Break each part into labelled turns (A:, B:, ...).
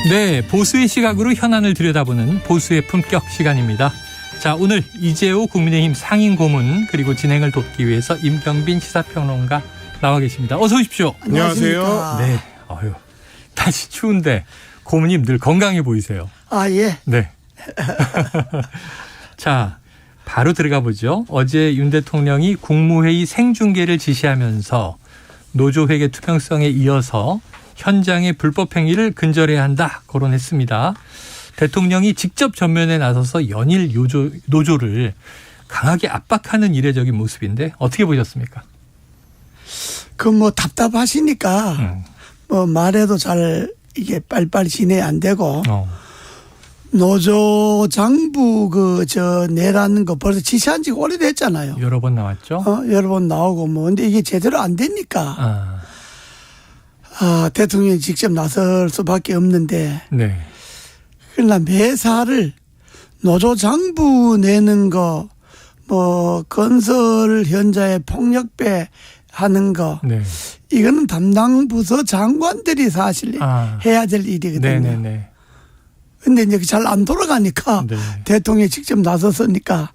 A: 네, 보수의 시각으로 현안을 들여다보는 보수의 품격 시간입니다. 자, 오늘 이재호 국민의힘 상임고문 그리고 진행을 돕기 위해서 임경빈 시사평론가 나와 계십니다. 어서 오십시오.
B: 안녕하세요.
A: 네, 날씨 추운데 고문님 늘 건강해 보이세요.
B: 아, 예.
A: 네. 자, 바로 들어가 보죠. 어제 윤 대통령이 국무회의 생중계를 지시하면서 노조회계 투명성에 이어서 현장의 불법 행위를 근절해야 한다 거론했습니다. 대통령이 직접 전면에 나서서 연일 노조를 강하게 압박하는 이례적인 모습인데 어떻게 보셨습니까?
B: 답답하시니까 말해도 잘 이게 빨리빨리 진행 안 되고 노조 장부 내라는 거 벌써 지시한 지가 오래됐잖아요.
A: 여러 번 나왔죠.
B: 여러 번 나오고 근데 이게 제대로 안 되니까 대통령이 직접 나설 수밖에 없는데.
A: 네.
B: 그러나 매사를 노조 장부 내는 거, 건설 현장에 폭력배 하는 거,
A: 네.
B: 이거는 담당 부서 장관들이 사실 해야 될 일이거든요.
A: 네네네.
B: 근데 이제 잘 안 돌아가니까
A: 네.
B: 대통령이 직접 나섰으니까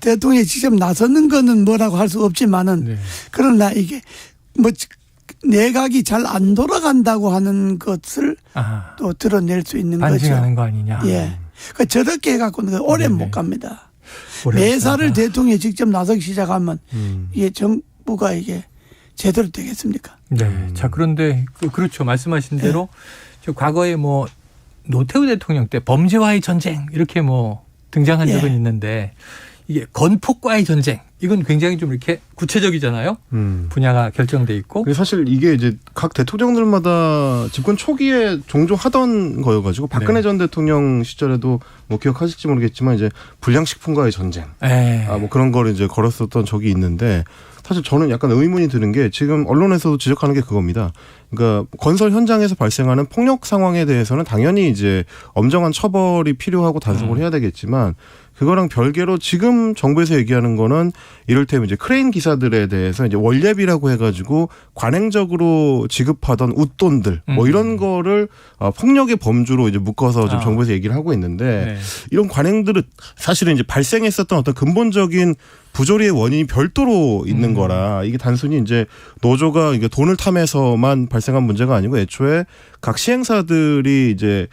B: 대통령이 직접 나서는 거는 뭐라고 할 수 없지만은
A: 네.
B: 그러나 이게 내각이 잘 안 돌아간다고 하는 것을 또 드러낼 수 있는
A: 반증하는
B: 거죠.
A: 거 아니냐.
B: 예. 저렇게 해갖고는 오래 못 갑니다. 매사를 대통령이 직접 나서기 시작하면 이게 정부가 이게 제대로 되겠습니까?
A: 네. 자, 그런데 그렇죠. 말씀하신 대로 저 과거에 노태우 대통령 때 범죄와의 전쟁 이렇게 등장한 적은 있는데 이게 건폭과의 전쟁 이건 굉장히 좀 이렇게 구체적이잖아요. 분야가 결정돼 있고.
C: 사실 이게 이제 각 대통령들마다 집권 초기에 종종 하던 거여가지고 박근혜 전 대통령 시절에도 기억하실지 모르겠지만 이제 불량식품과의 전쟁, 그런 거를 이제 걸었었던 적이 있는데 사실 저는 약간 의문이 드는 게 지금 언론에서도 지적하는 게 그겁니다. 그러니까 건설 현장에서 발생하는 폭력 상황에 대해서는 당연히 이제 엄정한 처벌이 필요하고 단속을 해야 되겠지만. 그거랑 별개로 지금 정부에서 얘기하는 거는 이를테면 이제 크레인 기사들에 대해서 이제 월예비라고 해가지고 관행적으로 지급하던 웃돈들 이런 거를 폭력의 범주로 이제 묶어서 지금 정부에서 얘기를 하고 있는데 이런 관행들은 사실은 이제 발생했었던 어떤 근본적인 부조리의 원인이 별도로 있는 거라 이게 단순히 이제 노조가 이게 돈을 탐해서만 발생한 문제가 아니고 애초에 각 시행사들이 이제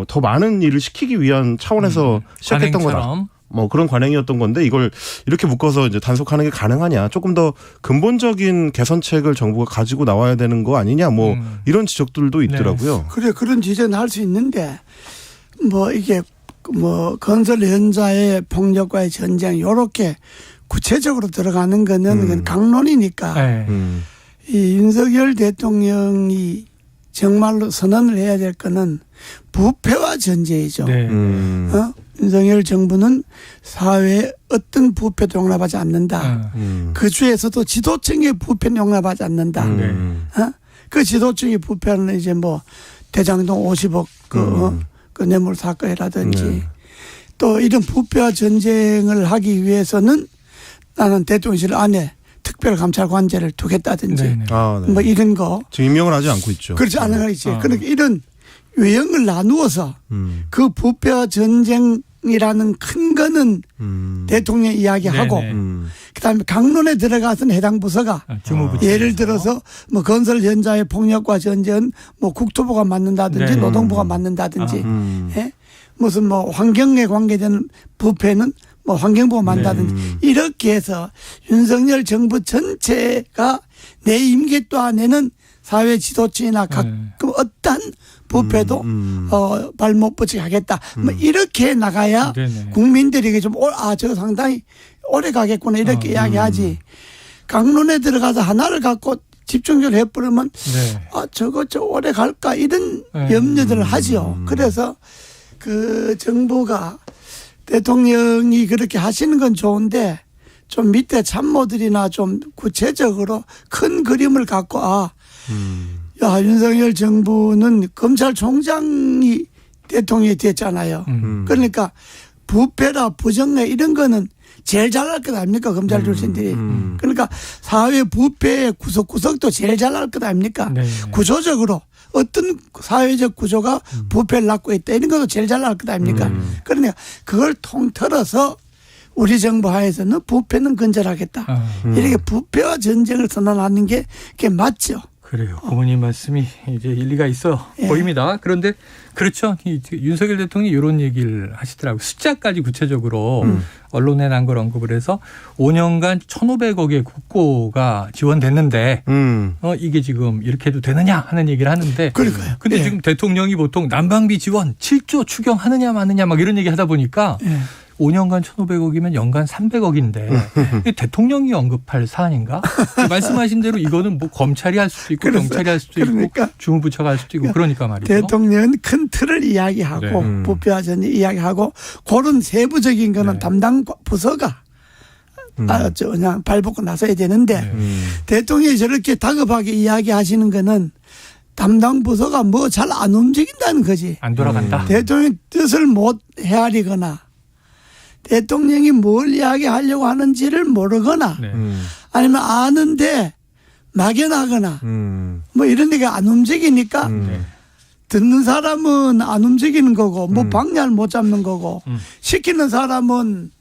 C: 더 많은 일을 시키기 위한 차원에서 시작했던 거다. 그런 관행이었던 건데 이걸 이렇게 묶어서 이제 단속하는 게 가능하냐. 조금 더 근본적인 개선책을 정부가 가지고 나와야 되는 거 아니냐. 이런 지적들도 있더라고요.
B: 그래, 그런 지적은 할 수 있는데 이게 건설 현장의 폭력과의 전쟁 요렇게 구체적으로 들어가는 거는 그건 강론이니까 이 윤석열 대통령이 정말로 선언을 해야 될 거는 부패와 전제이죠.
A: 네.
B: 윤석열 정부는 사회에 어떤 부패도 용납하지 않는다. 그 중에서도 지도층의 부패는 용납하지 않는다. 그 지도층의 부패는 이제 대장동 50억 그 뇌물 사건이라든지 또 이런 부패와 전쟁을 하기 위해서는 나는 대통령실 안에 특별감찰관제를 두겠다든지 이런 거.
C: 지금 임명을 하지 않고 있죠.
B: 그렇지 않은 거 있지. 그러니까 이런 외형을 나누어서 그 부패와 전쟁이라는 큰 거는 대통령 이야기하고 그다음에 강론에 들어가서는 해당 부서가 예를 들어서 건설 현장의 폭력과 전쟁은 국토부가 맡는다든지 노동부가 맡는다든지 무슨 환경에 관계되는 부패는 환경부가 맡는다든지 이렇게 해서 윤석열 정부 전체가 내 임기 동안에는 사회 지도층이나 가끔 어떤 부패도 발못 붙이게 하겠다. 이렇게 나가야 국민들에게 저거 상당히 오래 가겠구나 이렇게 이야기하지. 강론에 들어가서 하나를 갖고 집중적으로 해버리면 저거 오래 갈까 이런 염려들을 하죠. 그래서 그 정부가 대통령이 그렇게 하시는 건 좋은데 좀 밑에 참모들이나 좀 구체적으로 큰 그림을 갖고 윤석열 정부는 검찰총장이 대통령이 됐잖아요. 그러니까 부패라 부정례 이런 거는 제일 잘할 것 아닙니까? 검찰 출신들이. 그러니까 사회 부패의 구석구석도 제일 잘할 것 아닙니까?
A: 네.
B: 구조적으로 어떤 사회적 구조가 부패를 낳고 있다 이런 것도 제일 잘할 것 아닙니까? 그러니까 그걸 통틀어서 우리 정부 하에서는 부패는 근절하겠다. 이렇게 부패와 전쟁을 선언하는 게 그게 맞죠.
A: 그래요. 고모님 말씀이 이제 일리가 있어 보입니다. 그런데 그렇죠. 윤석열 대통령이 이런 얘기를 하시더라고요. 숫자까지 구체적으로 언론에 난 걸 언급을 해서 5년간 1,500억의 국고가 지원됐는데 이게 지금 이렇게 해도 되느냐 하는 얘기를 하는데
B: 그러니까요.
A: 근데 지금 대통령이 보통 난방비 지원 7조 추경하느냐 마느냐 막 이런 얘기 하다 보니까 5년간 1,500억이면 연간 300억인데 대통령이 언급할 사안인가? 말씀하신 대로 이거는 뭐 검찰이 할 수도 있고 경찰이 할 수도 있고 주무부처가 할 수도 있고 그러니까 말이죠.
B: 대통령은 큰 틀을 이야기하고 부패와 전쟁 이야기하고 그런 세부적인 거는 담당 부서가 그냥 발벗고 나서야 되는데 대통령이 저렇게 다급하게 이야기하시는 거는 담당 부서가 뭐 잘 안 움직인다는 거지.
A: 안 돌아간다.
B: 대통령 뜻을 못 헤아리거나 대통령이 뭘 이야기하려고 하는지를 모르거나 아니면 아는데 막연하거나 뭐 이런 데가 안 움직이니까 듣는 사람은 안 움직이는 거고 뭐 방향을 못 잡는 거고 시키는 사람은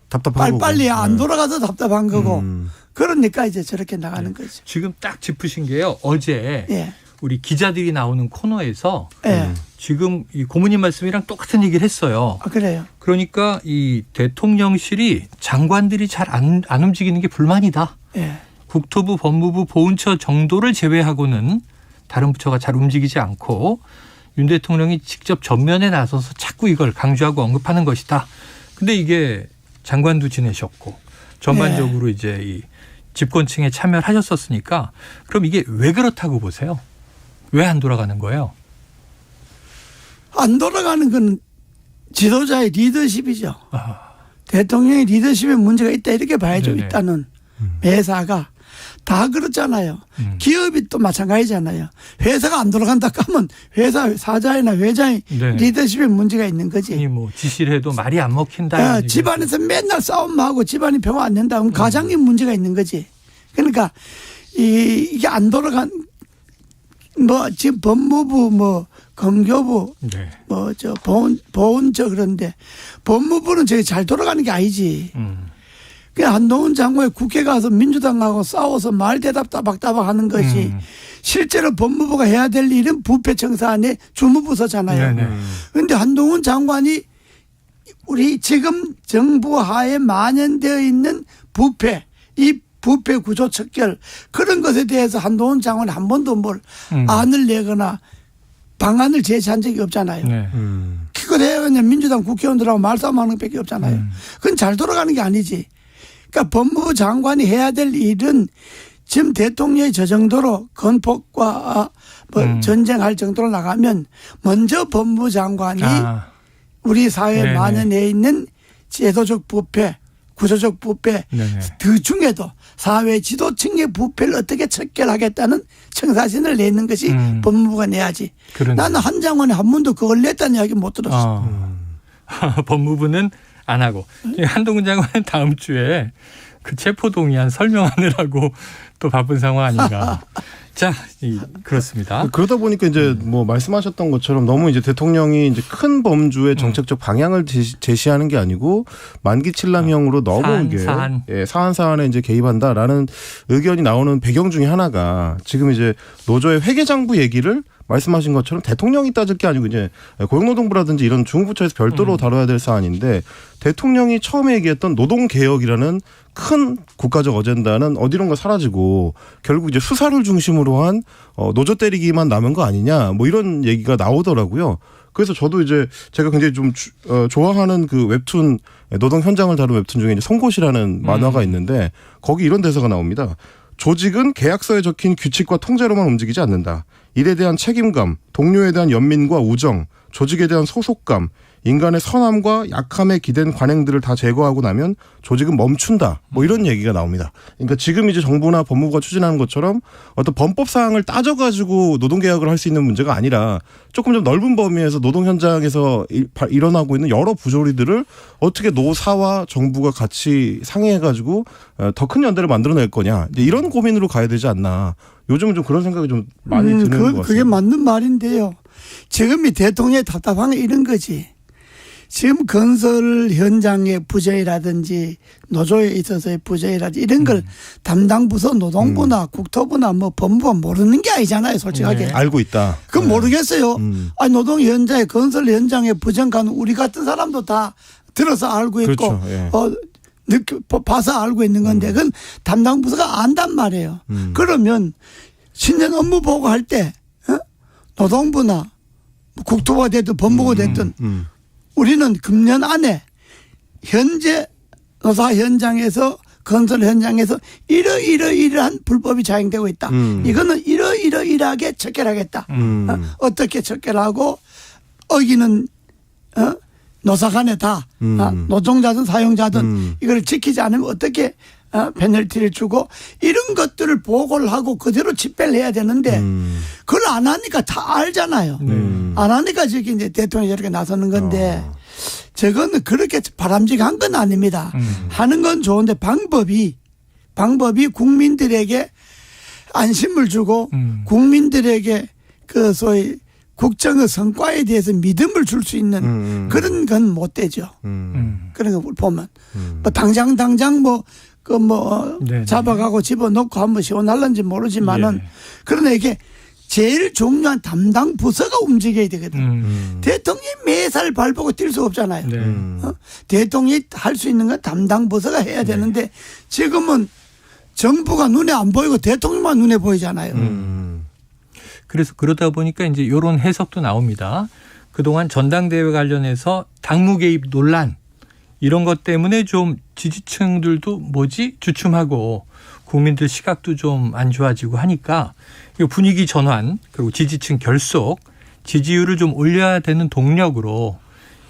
C: 답답한
B: 빨리 안 돌아가서 답답한 거고 그러니까 이제 저렇게 나가는 거죠.
A: 지금 딱 짚으신 게요. 어제 우리 기자들이 나오는 코너에서 지금 이 고모님 말씀이랑 똑같은 얘기를 했어요.
B: 아, 그래요?
A: 그러니까 이 대통령실이 장관들이 잘 안 움직이는 게 불만이다. 국토부, 법무부, 보훈처 정도를 제외하고는 다른 부처가 잘 움직이지 않고 윤 대통령이 직접 전면에 나서서 자꾸 이걸 강조하고 언급하는 것이다. 근데 이게 장관도 지내셨고 전반적으로 이제 이 집권층에 참여를 하셨었으니까 그럼 이게 왜 그렇다고 보세요? 왜 안 돌아가는 거예요?
B: 안 돌아가는 건 지도자의 리더십이죠. 대통령의 리더십에 문제가 있다 이렇게 봐야죠.
A: 네네.
B: 일단은 매사가 다 그렇잖아요. 기업이 또 마찬가지잖아요. 회사가 안 돌아간다 하면 회사 사장이나 회장의 리더십에 문제가 있는 거지.
A: 뭐 지시를 해도 말이 안 먹힌다.
B: 집안에서 맨날 싸움하고 집안이 평화 안 된다 하면 가장님 문제가 있는 거지. 그러니까 이게 안 돌아간 뭐 지금 법무부 뭐 검교부 뭐 저 보훈처 그런데 법무부는 저기 잘 돌아가는 게 아니지. 그냥 한동훈 장관이 국회 가서 민주당하고 싸워서 말 대답 따박따박 하는 것이 실제로 법무부가 해야 될 일은 부패 청산의 주무부서잖아요. 그런데 한동훈 장관이 우리 지금 정부 하에 만연되어 있는 부패 이 부패 구조 척결 그런 것에 대해서 한동훈 장관이 한 번도 뭘 안을 내거나 방안을 제시한 적이 없잖아요. 그걸 해야 그냥 민주당 국회의원들하고 말싸움하는 것밖에 없잖아요. 그건 잘 돌아가는 게 아니지. 그러니까 법무부 장관이 해야 될 일은 지금 대통령이 저 정도로 건폭과 뭐 전쟁할 정도로 나가면 먼저 법무부 장관이 우리 사회에 만연해 있는 제도적 부패 구조적 부패 그 중에도 사회 지도층의 부패를 어떻게 척결하겠다는 청사진을 내는 것이 법무부가 내야지. 나는 한 장관이 한 번도 그걸 냈다는 이야기 못 들었어.
A: 법무부는 안 하고 한동훈 장관은 다음 주에 그 체포동의안 설명하느라고 또 바쁜 상황 아닌가. 자, 그렇습니다.
C: 그러다 보니까 이제 뭐 말씀하셨던 것처럼 너무 이제 대통령이 이제 큰 범주의 정책적 방향을 제시하는 게 아니고 만기 칠남형으로 너무 이게 사안에 이제 개입한다라는 의견이 나오는 배경 중에 하나가 지금 이제 노조의 회계장부 얘기를 말씀하신 것처럼 대통령이 따질 게 아니고 이제 고용노동부라든지 이런 중부처에서 별도로 다뤄야 될 사안인데 대통령이 처음에 얘기했던 노동개혁이라는 큰 국가적 어젠다는 어디론가 사라지고 결국 이제 수사를 중심으로 한 노조 때리기만 남은 거 아니냐 뭐 이런 얘기가 나오더라고요. 그래서 저도 이제 제가 굉장히 좀 좋아하는 그 웹툰 노동 현장을 다룬 웹툰 중에 이제 송곳이라는 만화가 있는데 거기 이런 대사가 나옵니다. 조직은 계약서에 적힌 규칙과 통제로만 움직이지 않는다. 일에 대한 책임감, 동료에 대한 연민과 우정, 조직에 대한 소속감, 인간의 선함과 약함에 기댄 관행들을 다 제거하고 나면 조직은 멈춘다. 뭐 이런 얘기가 나옵니다. 그러니까 지금 이제 정부나 법무부가 추진하는 것처럼 어떤 범법 사항을 따져가지고 노동개혁을 할 수 있는 문제가 아니라 조금 좀 넓은 범위에서 노동 현장에서 일어나고 있는 여러 부조리들을 어떻게 노사와 정부가 같이 상의해가지고 더 큰 연대를 만들어낼 거냐. 이제 이런 고민으로 가야 되지 않나. 요즘은 좀 그런 생각이 좀 많이 드는 것 같습니다.
B: 그게 맞는 말인데요. 지금 이 대통령이 답답한 게 이런 거지. 지금 건설 현장의 부재라든지 노조에 있어서의 부재라든지 이런 걸 담당 부서 노동부나 국토부나 뭐 법무부가 모르는 게 아니잖아요, 솔직하게.
C: 네. 알고 있다.
B: 그건 모르겠어요. 아니, 노동 현장에 건설 현장의 부정가는 우리 같은 사람도 다 들어서 알고 있고,
C: 그렇죠. 예.
B: 봐서 알고 있는 건데 그건 담당 부서가 안단 말이에요. 그러면 신년 업무 보고할 때 노동부나 국토부가 됐든 법무부가 됐든 우리는 금년 안에 현재 노사 현장에서 건설 현장에서 이러이러이러한 불법이 자행되고 있다. 이거는 이러이러이러하게 척결하겠다. 어떻게 척결하고 어기는 노사 간에 다 노동자든 사용자든 이걸 지키지 않으면 어떻게 페널티를 주고 이런 것들을 보고를 하고 그대로 집행을 해야 되는데 그걸 안 하니까 다 알잖아요. 안 하니까 저기 이제 대통령이 저렇게 나서는 건데 저거는 그렇게 바람직한 건 아닙니다. 하는 건 좋은데 방법이 국민들에게 안심을 주고 국민들에게 그 소위 국정의 성과에 대해서 믿음을 줄 수 있는 그런 건 못 되죠. 그런 거 보면 뭐 당장 잡아가고 집어넣고 한번 시원할런지 모르지만은 그러나 이게 제일 중요한 담당 부서가 움직여야 되거든. 대통령이 매살 발보고 뛸 수 없잖아요. 대통령이 할 수 있는 건 담당 부서가 해야 되는데 지금은 정부가 눈에 안 보이고 대통령만 눈에 보이잖아요.
A: 그래서 그러다 보니까 이제 이런 해석도 나옵니다. 그동안 전당대회 관련해서 당무 개입 논란 이런 것 때문에 좀 지지층들도 주춤하고 국민들 시각도 좀 안 좋아지고 하니까 분위기 전환 그리고 지지층 결속 지지율을 좀 올려야 되는 동력으로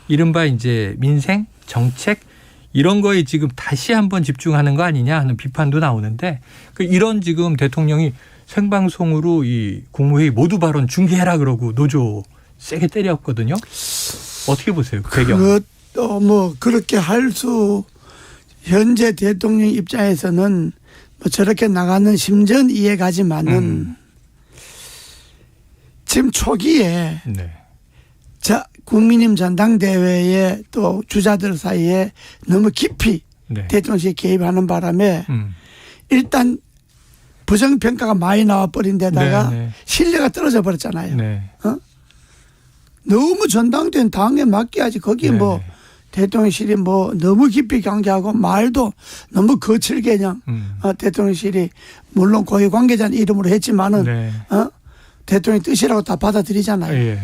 A: 이른바 이제 민생 정책 이런 거에 지금 다시 한번 집중하는 거 아니냐 하는 비판도 나오는데 이런 지금 대통령이 생방송으로 이 국무회의 모두 발언 중계해라 그러고 노조 세게 때렸거든요. 어떻게 보세요? 그 배경.
B: 뭐 그렇게 할 수 현재 대통령 입장에서는 뭐 저렇게 나가는 심정은 이해가지만은 지금 초기에 국민의힘 전당대회에 또 주자들 사이에 너무 깊이 대통령이 개입하는 바람에 일단 부정평가가 많이 나와버린 데다가 신뢰가 떨어져 버렸잖아요. 너무 전당대회는 당에 맡겨야지 거기에 뭐 대통령실이 뭐 너무 깊이 관계하고 말도 너무 거칠게 그냥 대통령실이 물론 고위 관계자는 이름으로 했지만은 대통령 뜻이라고 다 받아들이잖아요.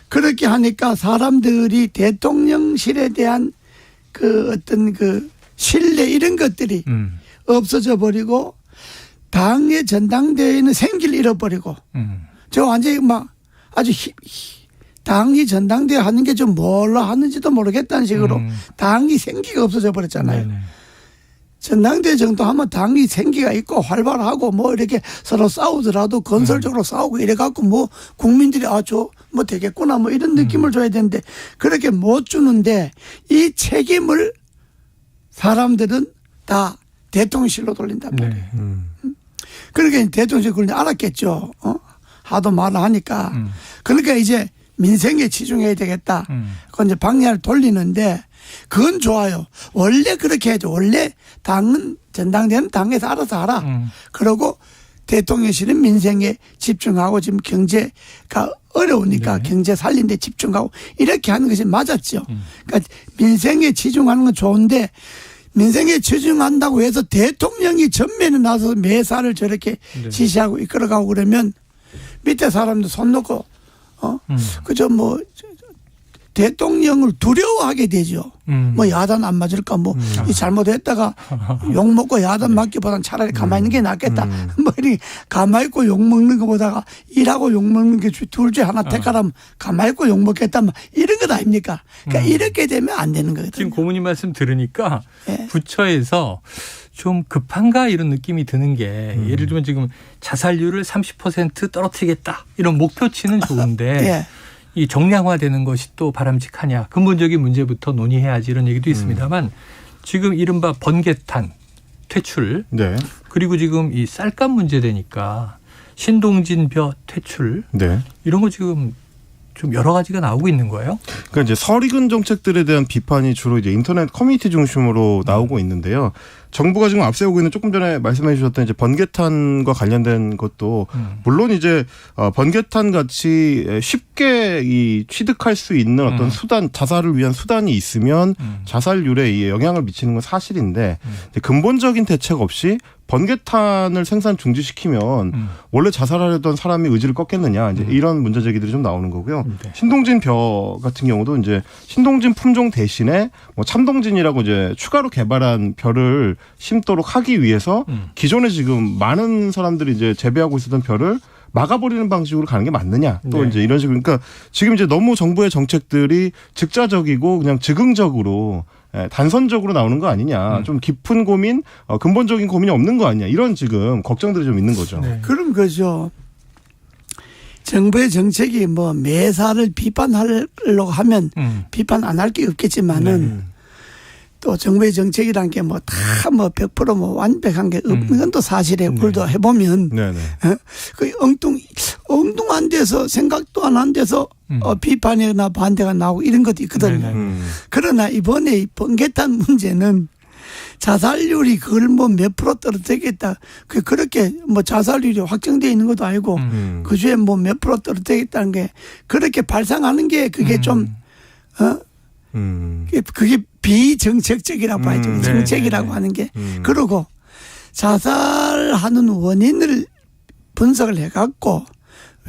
B: 그렇게 하니까 사람들이 대통령실에 대한 그 어떤 그 신뢰 이런 것들이 없어져 버리고 당의 전당대회는 생기를 잃어버리고 저 완전히 막 아주 당이 전당대회 하는 게 좀 뭘로 하는지도 모르겠다는 식으로 당이 생기가 없어져 버렸잖아요. 전당대회 정도 하면 당이 생기가 있고 활발하고 뭐 이렇게 서로 싸우더라도 건설적으로 싸우고 이래갖고 뭐 국민들이 뭐 되겠구나 뭐 이런 느낌을 줘야 되는데 그렇게 못 주는데 이 책임을 사람들은 다 대통령실로 돌린단 말이에요. 그러니까 대통령실 그걸 알았겠죠. 하도 말을 하니까. 그러니까 이제 민생에 치중해야 되겠다. 그건 이제 방향을 돌리는데 그건 좋아요. 원래 그렇게 해야죠. 원래 당은 전당대회는 당에서 알아서 하라. 그러고 대통령실은 민생에 집중하고 지금 경제가 어려우니까 경제 살린 데 집중하고 이렇게 하는 것이 맞았죠. 그러니까 민생에 치중하는 건 좋은데 민생에 치중한다고 해서 대통령이 전면에 나서서 매사를 저렇게 지시하고 이끌어가고 그러면 밑에 사람들 손 놓고 그저 뭐 대통령을 두려워하게 되죠. 뭐 야단 안 맞을까 뭐 이 잘못했다가 욕 먹고 야단 맞기보다는 차라리 가만히 있는 게 낫겠다. 뭐 이렇게 가만히 있고 욕 먹는 것보다가 일하고 욕 먹는 게 둘 중에 하나 택하라면 가만히 있고 욕 먹겠다 뭐 이런 것 아닙니까? 그러니까 이렇게 되면 안 되는 거거든요.
A: 지금 고모님 말씀 들으니까
B: 네.
A: 부처에서 좀 급한가 이런 느낌이 드는 게 예를 들면 지금 자살률을 30% 떨어뜨리겠다 이런 목표치는 좋은데
B: 네.
A: 이 정량화되는 것이 또 바람직하냐 근본적인 문제부터 논의해야지 이런 얘기도 있습니다만 지금 이른바 번개탄 퇴출
C: 네.
A: 그리고 지금 이 쌀값 문제 되니까 신동진 벼 퇴출
C: 네.
A: 이런 거 지금 좀 여러 가지가 나오고 있는 거예요.
C: 그러니까 이제 설익은 정책들에 대한 비판이 주로 이제 인터넷 커뮤니티 중심으로 나오고 있는데요. 정부가 지금 앞세우고 있는 조금 전에 말씀해 주셨던 이제 번개탄과 관련된 것도 물론 이제 번개탄 같이 쉽게 이 취득할 수 있는 어떤 수단, 자살을 위한 수단이 있으면 자살률에 영향을 미치는 건 사실인데 근본적인 대책 없이 번개탄을 생산 중지시키면 원래 자살하려던 사람이 의지를 꺾겠느냐 이제 이런 문제 제기들이 좀 나오는 거고요.
A: 네.
C: 신동진 벼 같은 경우도 이제 신동진 품종 대신에 뭐 참동진이라고 이제 추가로 개발한 벼를 심도록 하기 위해서 기존에 지금 많은 사람들이 이제 재배하고 있었던 벼를 막아버리는 방식으로 가는 게 맞느냐 또
A: 네.
C: 이제 이런 식으로 그러니까 지금 이제 너무 정부의 정책들이 즉자적이고 그냥 즉흥적으로 단선적으로 나오는 거 아니냐 좀 깊은 고민 근본적인 고민이 없는 거 아니냐 이런 지금 걱정들이 좀 있는 거죠.
A: 네.
B: 그런 거죠. 정부의 정책이 뭐 매사를 비판하려고 하면 비판 안 할 게 없겠지만은 또 정부의 정책이란 게 뭐 다 뭐 100% 뭐 완벽한 게 없는 건 또 사실이에요. 우리도 해보면 그 엉뚱한 데서 생각도 안 한 데서 비판이나 반대가 나오고 이런 것도 있거든요. 그러나 이번에 이 번개탄 문제는 자살률이 그걸 뭐 몇 프로 떨어뜨리겠다. 그렇게 뭐 자살률이 확정되어 있는 것도 아니고 그 주에 뭐 몇 프로 떨어뜨리겠다는 게 그렇게 발상하는 게 그게 좀 그게 비정책적이라고 봐야죠. 정책이라고 하는 게. 그리고 자살하는 원인을 분석을 해갖고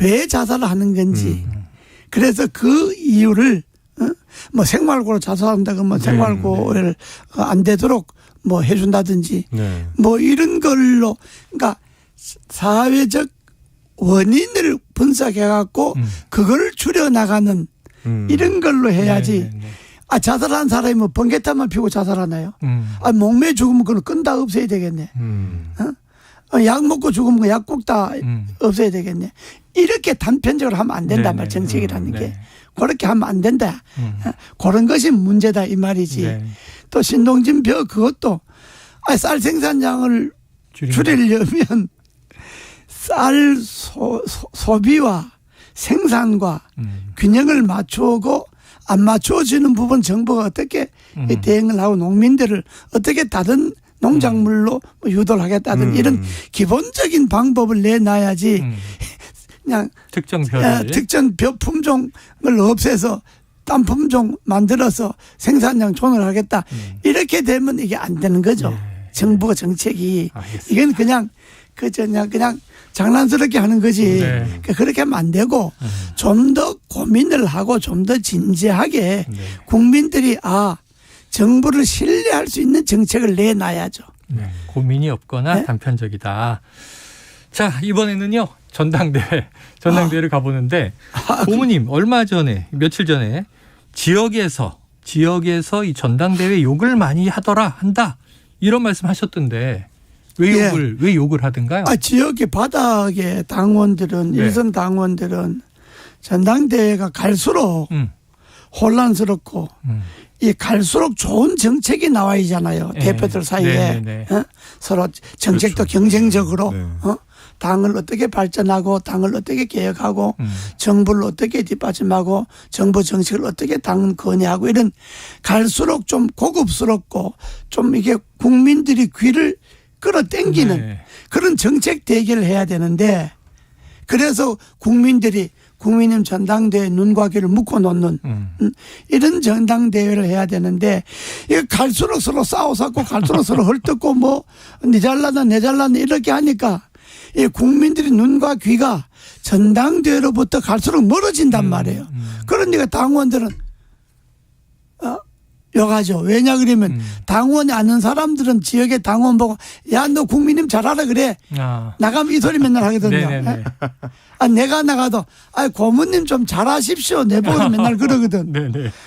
B: 왜 자살을 하는 건지 그래서 그 이유를 뭐 생활고로 자살한다고 뭐 생활고를 안 되도록 뭐 해준다든지 뭐 이런 걸로 그러니까 사회적 원인을 분석해갖고 그걸 줄여나가는 이런 걸로 해야지. 아, 자살한 사람이 뭐 번개탄만 피고 자살하나요? 아, 목매 죽으면 그걸 끈다 없애야 되겠네. 약 먹고 죽으면 약국 다 없애야 되겠네. 이렇게 단편적으로 하면 안 된단 말 정책이라는 게. 그렇게 하면 안 된다. 그런 것이 문제다 이 말이지. 또 신동진 벼 그것도 쌀 생산량을 줄이려면 쌀 소비와 생산과 균형을 맞추고 안 맞춰지는 부분 정부가 어떻게 대응을 하고 농민들을 어떻게 다른 농작물로 유도를 하겠다든 이런 기본적인 방법을 내놔야지 그냥
A: 특정
B: 벼 품종을 없애서 딴 품종 만들어서 생산량 존을 하겠다 이렇게 되면 이게 안 되는 거죠. 정부가 정책이 이건 그냥 그냥 장난스럽게 하는 거지. 그러니까 그렇게 하면 안 되고 좀 더 고민을 하고 좀 더 진지하게 국민들이 정부를 신뢰할 수 있는 정책을 내놔야죠.
A: 고민이 없거나 단편적이다. 자, 이번에는요. 전당대회를 가보는데 고모님 얼마 전에 며칠 전에 지역에서 이 전당대회 욕을 많이 한다 이런 말씀하셨던데 왜 욕을 하던가요?
B: 지역의 바닥의 당원들은 일선 당원들은 전당대회가 갈수록 혼란스럽고 이 갈수록 좋은 정책이 나와야잖아요. 대표들 사이에 서로 정책도 경쟁적으로 당을 어떻게 발전하고 당을 어떻게 개혁하고 정부를 어떻게 뒷받침하고 정부 정책을 어떻게 당은 건의하고 이런 갈수록 좀 고급스럽고 좀 이게 국민들이 귀를 끌어당기는 그런 정책 대결을 해야 되는데 그래서 국민들이 국민의힘 전당대회 눈과 귀를 묶어 놓는 이런 전당대회를 해야 되는데 이거 갈수록 서로 싸워서 갈수록 서로 헐뜯고 뭐 네 잘나다 내 잘나다 이렇게 하니까 이 국민들의 눈과 귀가 전당대회로부터 갈수록 멀어진단 말이에요. 그러니까 당원들은 욕하죠. 왜냐 그러면 당원이 아는 사람들은 지역의 당원 보고 야 너 국민님 잘하라 그래. 나가면 이 소리 맨날 하거든요. 내가 나가도 고모님 좀 잘하십시오. 내 보고 맨날 그러거든.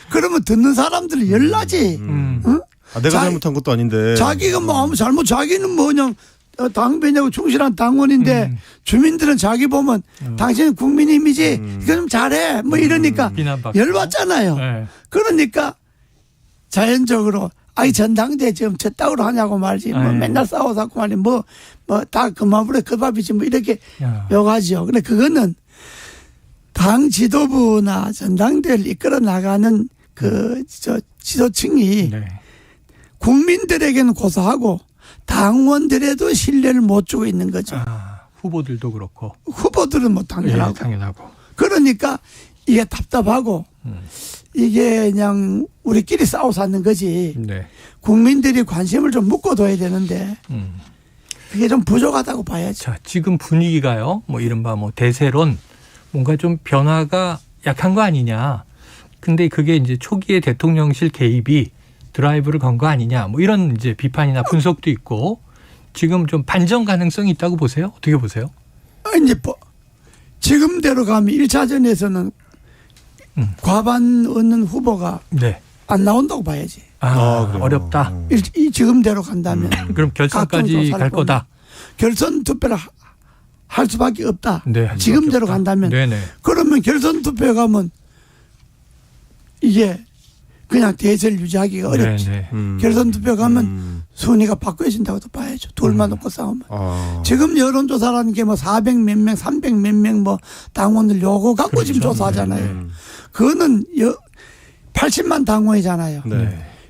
B: 그러면 듣는 사람들이 열나지. 응?
C: 내가 잘못한 것도 아닌데.
B: 자기가 뭐 아무 잘못 자기는 뭐 그냥 당배냐고 충실한 당원인데 주민들은 자기 보면 당신은 국민님이지 이거 좀 잘해 뭐 이러니까 열받잖아요. 네. 그러니까 자연적으로 전당대 지금 저 따위로 하냐고 말지 뭐 맨날 싸워서 말이 뭐 다 그만불에 그 밥이지 뭐 이렇게 욕하죠. 근데 그거는 당 지도부나 전당대를 이끌어 나가는 그 지도층이 국민들에게는 고소하고 당원들에도 신뢰를 못 주고 있는 거죠.
A: 후보들도 그렇고.
B: 후보들은 뭐 당연하고.
A: 당연하고.
B: 그러니까 이게 답답하고 이게 그냥 우리끼리 싸워 사는 거지. 국민들이 관심을 좀 묶어둬야 되는데 그게 좀 부족하다고 봐야지.
A: 자, 지금 분위기가요. 뭐 이른바 뭐 대세론 뭔가 좀 변화가 약한 거 아니냐. 근데 그게 이제 초기에 대통령실 개입이 드라이브를 건 거 아니냐. 뭐 이런 이제 비판이나 분석도 있고 지금 좀 반전 가능성이 있다고 보세요? 어떻게 보세요?
B: 이제 지금대로 가면 1차전에서는 과반 얻는 후보가 안 나온다고 봐야지.
A: 어렵다.
B: 지금대로 간다면.
A: 그럼 결선까지 갈 거다.
B: 결선 투표를 할 수밖에 없다.
A: 네,
B: 지금대로 간다면. 그러면 결선 투표에 가면 이게 그냥 대세를 유지하기가 어렵지. 결선 투표 가면 순위가 바꿔진다고도 봐야죠. 둘만 놓고 싸우면. 지금 여론조사라는 게 뭐 400 몇 명, 300 몇 명 뭐 당원들 요거 갖고 그렇죠. 지금 조사하잖아요. 그거는 80만 당원이잖아요.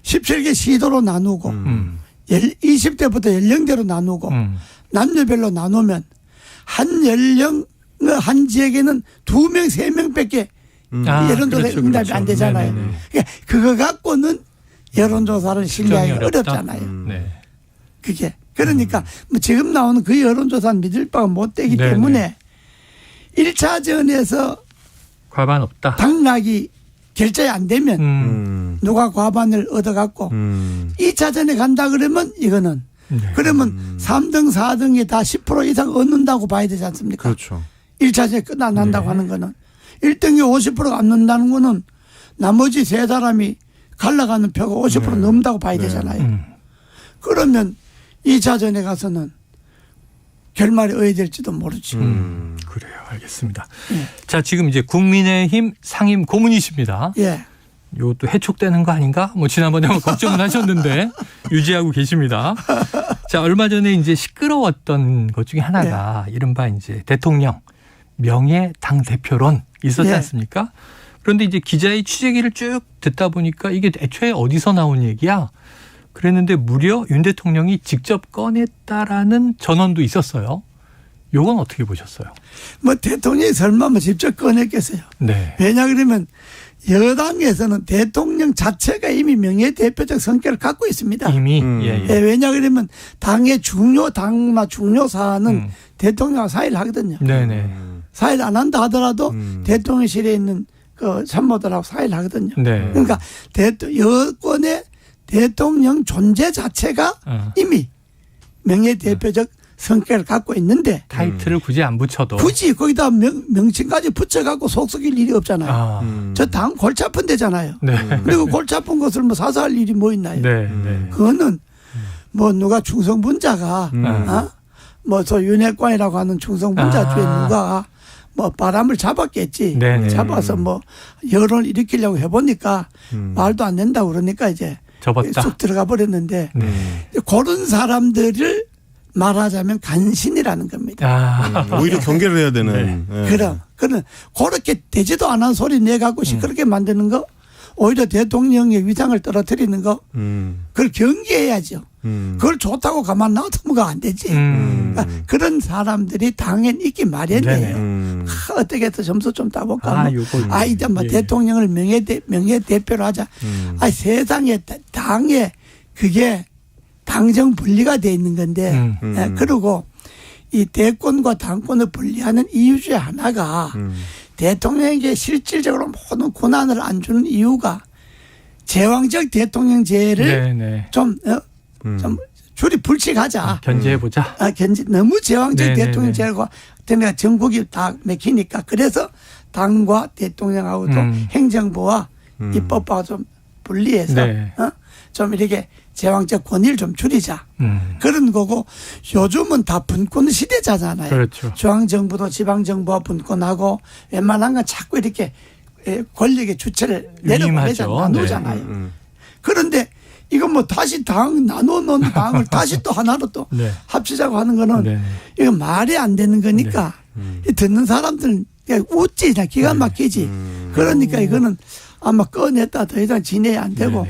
B: 17개 시도로 나누고 20대부터 연령대로 나누고 남녀별로 나누면 한 연령 한 지역에는 2명, 3명밖에 여론조사 응답이 안 되잖아요. 그러니까 그거 갖고는 여론조사를 신뢰하기 어렵잖아요. 그게. 그러니까 뭐 지금 나오는 그 여론조사는 믿을 바가 못 되기 때문에 1차전에서
A: 과반 없다.
B: 당락이 결정이 안 되면 누가 과반을 얻어갖고 2차전에 간다 그러면 이거는 그러면 3등, 4등이 다 10% 이상 얻는다고 봐야 되지 않습니까?
C: 그렇죠.
B: 1차전에 끝 안 난다고 하는 거는. 1등이 50%가 안 넘는다는 거는 나머지 세 사람이 갈라가는 표가 50% 넘는다고 봐야 되잖아요. 그러면 2차전에 가서는 결말이 어떻게 될지도 모르지.
A: 그래요. 알겠습니다. 자, 지금 이제 국민의힘 상임 고문이십니다. 이것도 해촉되는 거 아닌가? 뭐 지난번에 한번 걱정을 하셨는데 유지하고 계십니다. 자, 얼마 전에 이제 시끄러웠던 것 중에 하나가 이른바 이제 대통령 명예 당대표론 있었지 않습니까? 그런데 이제 기자의 취재기를 쭉 듣다 보니까 이게 애초에 어디서 나온 얘기야? 그랬는데 무려 윤 대통령이 직접 꺼냈다라는 전언도 있었어요. 요건 어떻게 보셨어요?
B: 뭐 대통령이 설마 뭐 직접 꺼냈겠어요. 왜냐 그러면 여당에서는 대통령 자체가 이미 명예대표적 성격을 갖고 있습니다.
A: 이미?
B: 왜냐 그러면 당의 중요 사안은 대통령과 사의를 하거든요. 사의를 안 한다 하더라도 대통령실에 있는 그 참모들하고 사의를 하거든요. 그러니까 여권의 대통령 존재 자체가 이미 명예대표적 성격을 갖고 있는데
A: 타이틀을 굳이 안 붙여도
B: 굳이 거기다 명칭까지 붙여갖고 속썩일 일이 없잖아요. 저 당 골치 아픈 데잖아요. 그리고 골치 아픈 것을 뭐 사사할 일이 뭐 있나요? 그거는 뭐 누가 충성분자가 뭐 저 윤핵관이라고 하는 충성분자 중에 누가 뭐 바람을 잡았겠지. 잡아서 뭐 여론을 일으키려고 해보니까 말도 안 된다고 그러니까 이제
A: 접었다.
B: 쑥 들어가 버렸는데 그런 사람들을 말하자면 간신이라는 겁니다.
C: 오히려 경계를 해야 되는.
B: 그럼 그렇게 되지도 않은 소리 내갖고 시끄럽게 만드는 거 오히려 대통령의 위상을 떨어뜨리는 거 그걸 경계해야죠. 그걸 좋다고 가만 놔두면 안 되지. 그러니까 그런 사람들이 당연 있기 마련이에요. 어떻게 해서 점수 좀 따볼까? 이제 뭐 대통령을 명예대표로 하자. 세상에 당에 그게 당정 분리가 돼 있는 건데 그리고 이 대권과 당권을 분리하는 이유 중에 하나가 대통령에게 실질적으로 모든 권한을 안 주는 이유가 제왕적 대통령제를 좀 줄이 불칙하자.
A: 견제해보자.
B: 너무 제왕적 대통령제라고 때문에 전국이 다 맥히니까 그래서 당과 대통령하고도 행정부와 입법부가 좀 분리해서 좀 이렇게 제왕적 권위를 좀 줄이자. 그런 거고 요즘은 다 분권 시대잖아요.
A: 그렇죠.
B: 중앙정부도 지방정부와 분권하고 웬만한 건 자꾸 이렇게 권력의 주체를 나누잖아요. 그런데 이건 뭐 다시 당 나눠놓은 당을 다시 또 하나로 또 합치자고 하는 거는 이건 말이 안 되는 거니까 듣는 사람들은 웃지 기가 막히지. 그러니까 이거는 아마 꺼냈다 더 이상 진행이 안 되고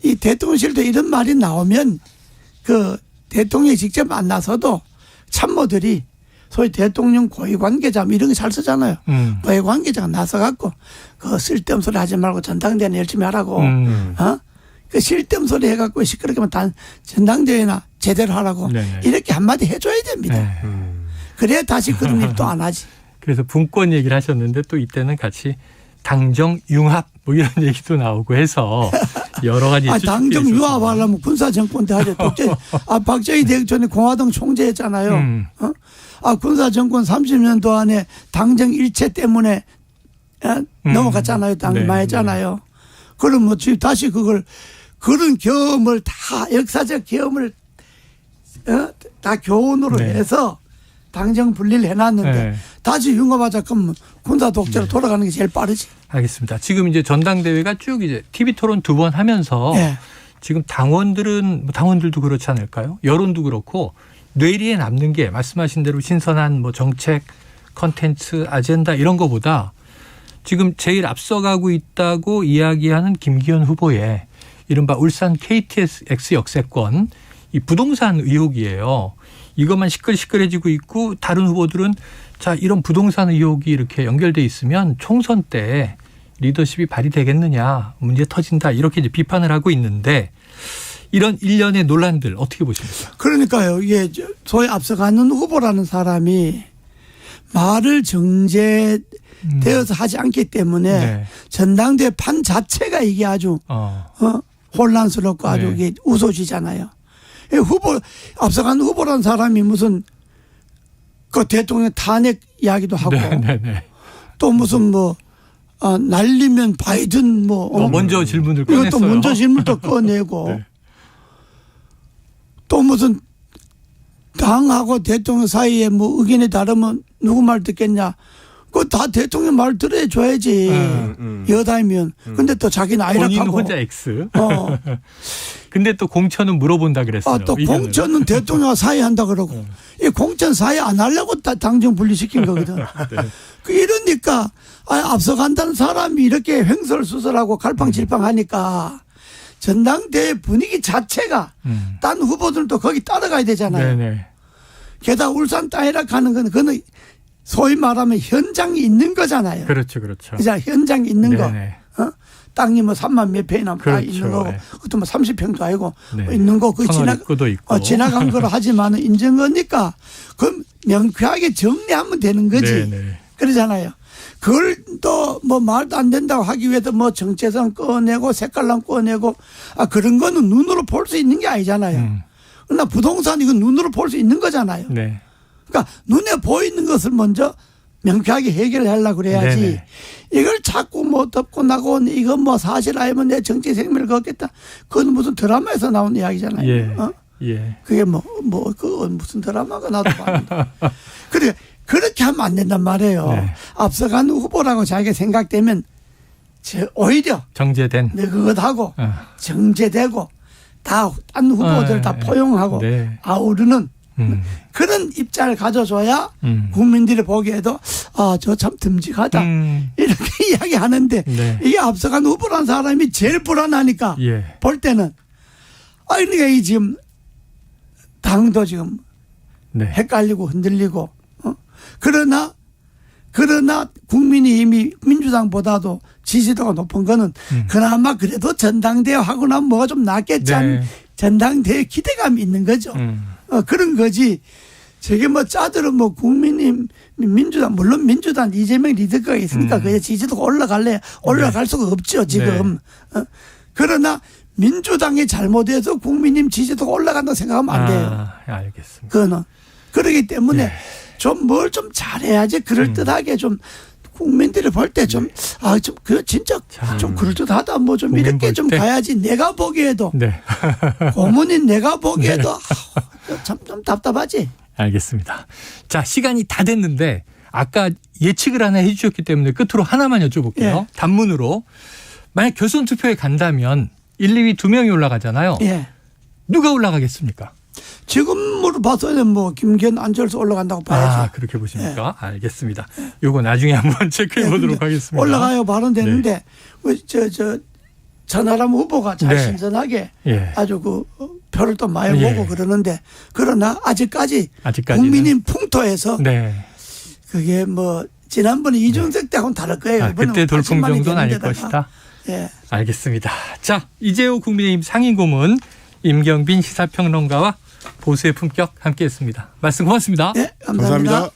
B: 이 대통령실도 이런 말이 나오면 그 대통령이 직접 만나서도 참모들이 소위 대통령 고위 관계자 이런 거 잘 쓰잖아요. 고위 관계자가 나서갖고 그 쓸데없는 소리 하지 말고 전당대회는 열심히 하라고. 그 쓸데없는 소리 해갖고 시끄럽게 하면 전당대회나 제대로 하라고 이렇게 한마디 해줘야 됩니다. 그래야 다시 그런 일 또 안 하지.
A: 그래서 분권 얘기를 하셨는데 또 이때는 같이 당정 융합 뭐 이런 얘기도 나오고 해서 여러 가지.
B: 당정 융합하려면 군사정권 때 하죠. 박정희 대통령이 전에 공화당 총재했잖아요. 군사정권 30년도 안에 당정 일체 때문에 넘어갔잖아요. 당망했잖아요. 그럼 뭐 다시 그런 경험을 다 역사적 경험을 다 교훈으로 해서 당정 분리를 해놨는데 다시 융합하자 그러면 군사 독재로 돌아가는 게 제일 빠르지.
A: 알겠습니다. 지금 이제 전당대회가 쭉 이제 TV 토론 2번 하면서 지금 당원들도 그렇지 않을까요? 여론도 그렇고 뇌리에 남는 게 말씀하신 대로 신선한 뭐 정책, 컨텐츠, 아젠다 이런 거보다 지금 제일 앞서가고 있다고 이야기하는 김기현 후보의 이른바 울산 KTX 역세권 이 부동산 의혹이에요. 이것만 시끌시끌해지고 있고 다른 후보들은 자 이런 부동산 의혹이 이렇게 연결돼 있으면 총선 때 리더십이 발휘되겠느냐 문제 터진다 이렇게 이제 비판을 하고 있는데 이런 일련의 논란들 어떻게 보십니까?
B: 그러니까요. 이게 소위 앞서가는 후보라는 사람이 말을 정제되어서 하지 않기 때문에 전당대회 판 자체가 이게 아주 혼란스럽고 아주 이게 우스워지잖아요. 앞서가는 후보라는 사람이 무슨 그 대통령 탄핵 이야기도 하고 또 무슨 뭐 날리면 바이든
A: 먼저 질문을 꺼냈어요.
B: 이것도 먼저 질문도 꺼내고 또 무슨 당하고 대통령 사이에 뭐 의견이 다르면 누구 말 듣겠냐. 그거 다 대통령 말 들어줘야지. 여당이면. 근데 또 자기는 아이락하고.
A: 본인 혼자 X. 근데 또 공천은 물어본다 그랬어요.
B: 또 공천은 대통령과 사의한다 그러고. 이 공천 사의 안 하려고 당정 분리시킨 거거든. 이러니까 앞서간다는 사람이 이렇게 횡설수설하고 갈팡질팡하니까 전당대회 분위기 자체가 딴 후보들도 거기 따라가야 되잖아요. 게다가 울산 따이락하는 건 그거는 소위 말하면 현장이 있는 거잖아요.
A: 그렇죠.
B: 그죠? 현장이 있는 거. 땅이 뭐 3만 몇 평이나 다 있는 거고, 그것도 뭐 30평도 아니고 있는 거, 그 지나간 거로 하지만 인정 거니까, 그럼 명쾌하게 정리하면 되는 거지. 그러잖아요. 그걸 또 뭐 말도 안 된다고 하기 위해서 뭐 정체성 꺼내고 색깔랑 꺼내고, 그런 거는 눈으로 볼 수 있는 게 아니잖아요. 그러나 부동산 이건 눈으로 볼 수 있는 거잖아요. 그러니까 눈에 보이는 것을 먼저 명쾌하게 해결하려고 그래야지. 이걸 자꾸 뭐 덮고 나고 이건 뭐 사실 아니면 내 정치 생명을 걷겠다. 그건 무슨 드라마에서 나온 이야기잖아요. 그게 그 무슨 드라마가 나도 봤는데. 그래 그렇게 하면 안 된단 말이에요. 앞서가는 후보라고 자기가 생각되면 오히려
A: 정제된
B: 그것하고 정제되고 다 딴 후보들 다 포용하고 아우르는 그런 입장을 가져줘야 국민들이 보기에도 저 참 듬직하다 이렇게 이야기하는데 이게 앞서간 후보라는 사람이 제일 불안하니까 볼 때는 그러니까 이 지금 당도 지금 헷갈리고 흔들리고 그러나 국민이 이미 민주당보다도 지지도가 높은 거는 그나마 그래도 전당대회 하고 나면 뭐가 좀 낫겠지 하는 전당대회 기대감이 있는 거죠. 그런 거지. 저게 뭐 짜들은 뭐 국민이 민주당 물론 민주당 이재명 리더가 있으니까 그게 지지도가 올라갈 수가 없죠 지금. 그러나 민주당이 잘못해서 국민님 지지도가 올라간다고 생각하면 안 돼요.
A: 알겠습니다.
B: 그거는. 그렇기 때문에
A: 네.
B: 좀 뭘 좀 잘해야지 그럴듯하게 좀 국민들이 볼 때 좀 진짜 좀 그럴듯하다 뭐 좀 이렇게 좀 가야지. 내가 보기에도
A: 네.
B: 고문인 내가 보기에도 좀 답답하지.
A: 알겠습니다. 자, 시간이 다 됐는데 아까 예측을 하나 해 주셨기 때문에 끝으로 하나만 여쭤볼게요.
B: 예.
A: 단문으로. 만약 결선 투표에 간다면 1, 2위 2명이 올라가잖아요.
B: 예.
A: 누가 올라가겠습니까?
B: 지금으로 봐서는 뭐 김기현, 안철수 올라간다고 봐야죠.
A: 그렇게 보십니까? 예. 알겠습니다. 요거 나중에 한번 체크해 보도록 하겠습니다.
B: 올라가요. 발언됐는데 전하람 후보가 잘 신선하게 아주 그 표를 또 많이 모고 그러는데 그러나 아직까지는 국민인 풍토에서 그게 뭐 지난번에 이준석 때하고는 다를 거예요.
A: 그때 돌풍 정도는 아닐 것이다.
B: 예.
A: 알겠습니다. 자, 이재호 국민의힘 상임고문, 임경빈 시사평론가와 보수의 품격 함께했습니다. 말씀 고맙습니다.
B: 네, 감사합니다.